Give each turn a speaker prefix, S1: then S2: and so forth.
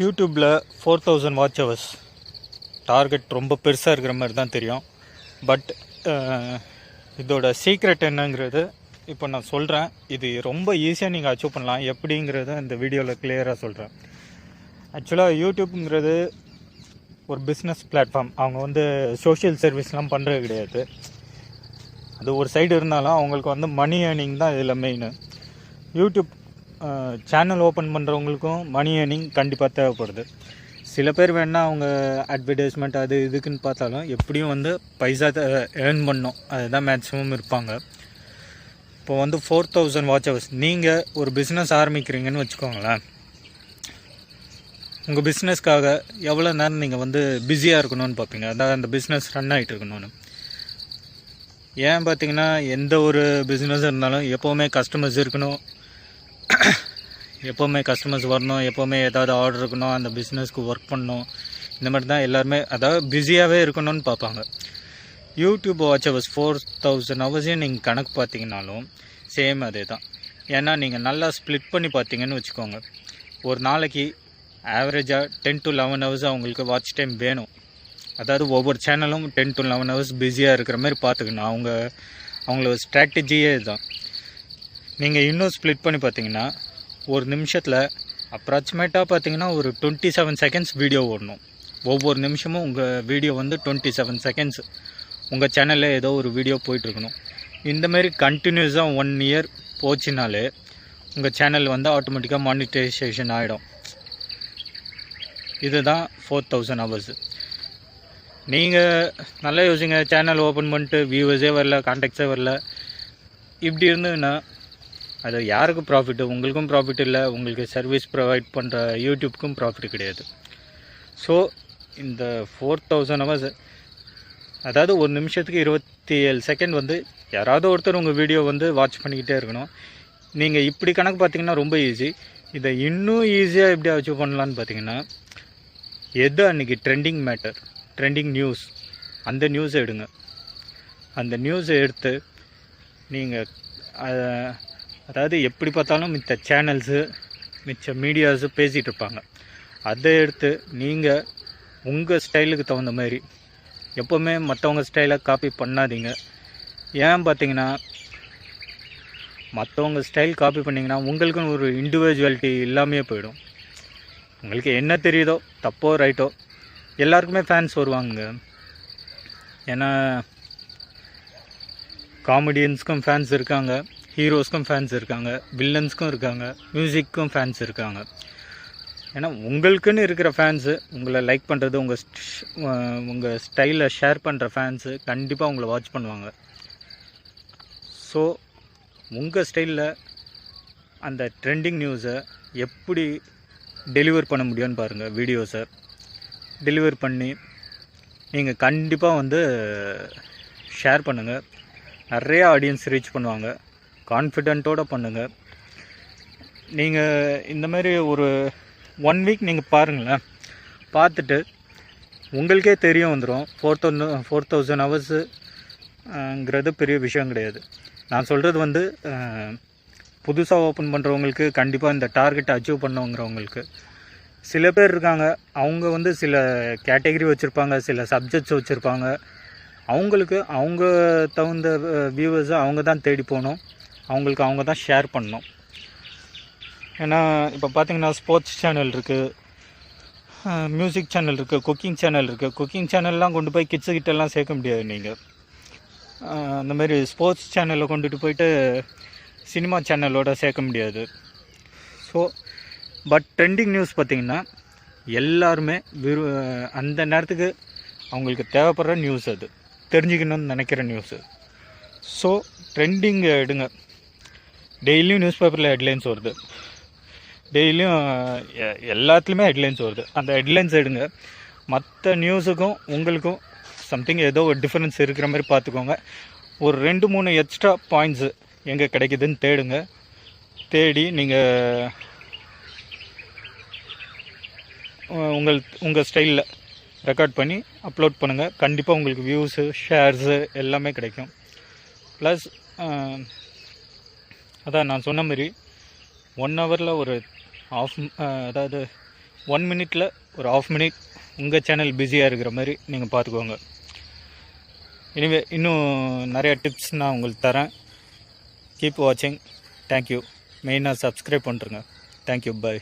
S1: யூடியூப்பில் 4000 watch hours target ரொம்ப பெருசாக இருக்கிற மாதிரி தான் தெரியும். பட் இதோட சீக்ரெட் என்னங்கிறது இப்போ நான் சொல்கிறேன். இது ரொம்ப ஈஸியாக நீங்கள் அச்சீவ் பண்ணலாம். எப்படிங்கிறத இந்த வீடியோவில் கிளியராக சொல்கிறேன். ஆக்சுவலாக யூடியூப்புங்கிறது ஒரு பிஸ்னஸ் பிளாட்ஃபார்ம். அவங்க வந்து சோஷியல் சர்வீஸ்லாம் பண்ணுறது கிடையாது. அது ஒரு சைடு இருந்தாலும் அவங்களுக்கு வந்து மணி ஏர்னிங் தான் இதில் மெயின். யூடியூப் சேனல் ஓப்பன் பண்ணுறவங்களுக்கும் மணி ஏர்னிங் கண்டிப்பாக தேவைப்படுது. சில பேர் வேணால் அவங்க அட்வர்டைஸ்மெண்ட் அது இதுக்குன்னு பார்த்தாலும் எப்படியும் வந்து பைசா ஏர்ன் பண்ணணும், அதுதான் மேக்ஸிமம் இருப்பாங்க. இப்போ வந்து 4000 வாட்ச் ஹவர்ஸ் நீங்கள் ஒரு பிஸ்னஸ் ஆரம்பிக்கிறீங்கன்னு வச்சுக்கோங்களேன். உங்கள் பிஸ்னஸ்க்காக எவ்வளோ நேரம் நீங்கள் வந்து பிஸியாக இருக்கணும்னு பார்ப்பீங்க. அதாவது அந்த பிஸ்னஸ் ரன் ஆகிட்டு இருக்கணும்னு. ஏன் பார்த்தீங்கன்னா எந்த ஒரு பிஸ்னஸ் இருந்தாலும் எப்போவுமே கஸ்டமர்ஸ் இருக்கணும், எப்போவுமே கஸ்டமர்ஸ் வரணும், எப்போவுமே ஏதாவது ஆர்டர் இருக்கணும், அந்த பிஸ்னஸ்க்கு ஒர்க் பண்ணணும். இந்த மாதிரி தான் எல்லாருமே அதாவது பிஸியாகவே இருக்கணும்னு பார்ப்பாங்க. யூடியூப் வாட்ச் ஹவர்ஸ் 4000 ஹவர்ஸையும் நீங்கள் கணக்கு பார்த்தீங்கன்னாலும் சேம் அதே தான். ஏன்னா நீங்கள் நல்லா ஸ்ப்ளிட் பண்ணி பார்த்தீங்கன்னு வச்சுக்கோங்க. ஒரு நாளைக்கு ஆவரேஜாக 10 to 11 ஹவர்ஸ் அவங்களுக்கு வாட்ச் டைம் வேணும். அதாவது ஒவ்வொரு சேனலும் 10 to 11 ஹவர்ஸ் பிஸியாக இருக்கிற மாதிரி பார்த்துக்கணும். அவங்களோட ஸ்ட்ராட்டஜியே இதுதான். நீங்கள் இன்னும் ஸ்ப்ளிட் பண்ணி பார்த்தீங்கன்னா ஒரு நிமிஷத்தில் அப்ராக்சிமேட்டாக பார்த்தீங்கன்னா ஒரு 27 செகண்ட்ஸ் வீடியோ ஓடணும். ஒவ்வொரு நிமிஷமும் உங்கள் வீடியோ வந்து 27 செகண்ட்ஸ் உங்கள் சேனலில் ஏதோ ஒரு வீடியோ போயிட்டுருக்கணும். இந்தமாரி கண்டினியூஸாக 1 இயர் போச்சுனாலே உங்கள் சேனல் வந்து ஆட்டோமேட்டிக்காக மானிட்டைசேஷன் ஆகிடும். இதுதான் 4000 ஹவர்ஸு. நீங்கள் நல்லா யோசிங்க. சேனல் ஓப்பன் பண்ணிட்டு வியூவர்ஸே வரல, கான்டாக்ட்ஸே வரல, இப்படி இருந்ததுன்னா அது யாருக்கும் ப்ராஃபிட்டு? உங்களுக்கும் ப்ராஃபிட் இல்லை, உங்களுக்கு சர்வீஸ் ப்ரொவைட் பண்ணுற யூடியூப்க்கும் ப்ராஃபிட் கிடையாது. ஸோ இந்த 4000 ஹவர்ஸ் அதாவது ஒரு நிமிஷத்துக்கு 27 செகண்ட் வந்து யாராவது ஒருத்தர் உங்கள் வீடியோ வந்து வாட்ச் பண்ணிக்கிட்டே இருக்கணும். நீங்கள் இப்படி கணக்கு பார்த்தீங்கன்னா ரொம்ப ஈஸி. இதை இன்னும் ஈஸியாக எப்படி அச்சீவ் பண்ணலான்னு பார்த்தீங்கன்னா, எது அன்றைக்கி ட்ரெண்டிங் மேட்டர், ட்ரெண்டிங் நியூஸ், அந்த நியூஸை எடுங்க. அந்த நியூஸை எடுத்து நீங்கள் அதாவது எப்படி பார்த்தாலும் மிச்ச சேனல்ஸு மிச்ச மீடியாஸு பேசிகிட்டு இருப்பாங்க. அதை எடுத்து நீங்கள் உங்கள் ஸ்டைலுக்கு தகுந்த மாதிரி எப்போவுமே மற்றவங்க ஸ்டைலை காப்பி பண்ணாதீங்க. ஏன் பார்த்தீங்கன்னா மற்றவங்க ஸ்டைல் காப்பி பண்ணிங்கன்னா உங்களுக்குன்னு ஒரு இண்டிவிஜுவாலிட்டி இல்லாமையே போயிடும். உங்களுக்கு என்ன தெரியுதோ தப்போ ரைட்டோ எல்லாருக்குமே ஃபேன்ஸ் வருவாங்க. ஏன்னா காமெடியன்ஸ்க்கும் ஃபேன்ஸ் இருக்காங்க, ஹீரோஸ்க்கும் ஃபேன்ஸ் இருக்காங்க, வில்லன்ஸ்க்கும் இருக்காங்க, மியூசிக்கும் ஃபேன்ஸ் இருக்காங்க. ஏன்னா உங்களுக்குன்னு இருக்கிற ஃபேன்ஸு உங்களை லைக் பண்ணுறது, உங்கள் ஸ்டைலை ஷேர் பண்ணுற ஃபேன்ஸு கண்டிப்பாக உங்களை வாட்ச் பண்ணுவாங்க. ஸோ உங்கள் ஸ்டைலில் அந்த ட்ரெண்டிங் நியூஸை எப்படி டெலிவர் பண்ண முடியும்னு பாருங்கள். வீடியோஸை டெலிவர் பண்ணி நீங்கள் கண்டிப்பாக வந்து ஷேர் பண்ணுங்கள். நிறைய ஆடியன்ஸ் ரீச் பண்ணுவாங்க. கான்ஃபிடென்ட்டோடு பண்ணுங்கள். நீங்கள் இந்த மாதிரி ஒரு 1 வீக் நீங்கள் பாருங்களேன். பார்த்துட்டு உங்களுக்கே தெரிய வந்துடும். 4000 ஹவர்ஸுங்கிறது பெரிய விஷயம் கிடையாது. நான் சொல்கிறது வந்து புதுசாக ஓப்பன் பண்ணுறவங்களுக்கு, கண்டிப்பாக இந்த டார்கெட்டை அச்சீவ் பண்ணவங்கிறவங்களுக்கு. சில பேர் இருக்காங்க, அவங்க வந்து சில கேட்டகரி வச்சுருப்பாங்க, சில சப்ஜெக்ட்ஸ் வச்சுருப்பாங்க. அவங்களுக்கு அவங்க தகுந்த வியூவர்ஸை அவங்க தான் தேடி போகணும், அவங்களுக்கு அவங்க தான் ஷேர் பண்ணணும். ஏன்னா இப்போ பார்த்தீங்கன்னா ஸ்போர்ட்ஸ் சேனல் இருக்குது, மியூசிக் சேனல் இருக்குது, குக்கிங் சேனல் இருக்குது. குக்கிங் சேனல்லாம் கொண்டு போய் கிட்ஸுக்கிட்டெல்லாம் சேர்க்க முடியாது. நீங்கள் அந்த மாதிரி ஸ்போர்ட்ஸ் சேனலில் கொண்டுட்டு போயிட்டு சினிமா சேனலோட சேர்க்க முடியாது. ஸோ பட் ட்ரெண்டிங் நியூஸ் பார்த்திங்கன்னா எல்லாருமே அந்த நேரத்துக்கு அவங்களுக்கு தேவைப்படுற நியூஸ், அது தெரிஞ்சுக்கணும்னு நினைக்கிற நியூஸு. ஸோ ட்ரெண்டிங் எடுங்க. டெய்லியும் நியூஸ் பேப்பரில் ஹெட்லைன்ஸ் வருது, டெய்லியும் எல்லாத்துலேயுமே ஹெட்லைன்ஸ் வருது. அந்த ஹெட்லைன்ஸ் எடுங்க. மற்ற நியூஸுக்கும் உங்களுக்கும் சம்திங் ஏதோ ஒரு டிஃப்ரென்ஸ் இருக்கிற மாதிரி பார்த்துக்கோங்க. ஒரு 2-3 எக்ஸ்ட்ரா பாயிண்ட்ஸு எங்கே கிடைக்குதுன்னு தேடுங்க. தேடி நீங்கள் உங்கள் ஸ்டைலில் ரெக்கார்ட் பண்ணி அப்லோட் பண்ணுங்கள். கண்டிப்பாக உங்களுக்கு வியூஸு, ஷேர்ஸு எல்லாமே கிடைக்கும். ப்ளஸ் அதான் நான் சொன்ன மாதிரி 1 ஹவரில் ஒரு அதாவது 1 மினிட்டில் ஒரு ½ மினிட் உங்கள் சேனல் பிஸியாக இருக்கிற மாதிரி நீங்கள் பார்த்துக்கோங்க. எனிவே இன்னும் நிறையா டிப்ஸ் நான் உங்களுக்கு தரேன். கீப் வாட்சிங். தேங்க்யூ. மெயினாக சப்ஸ்கிரைப் பண்ணுறேங்க. தேங்க்யூ. பாய்.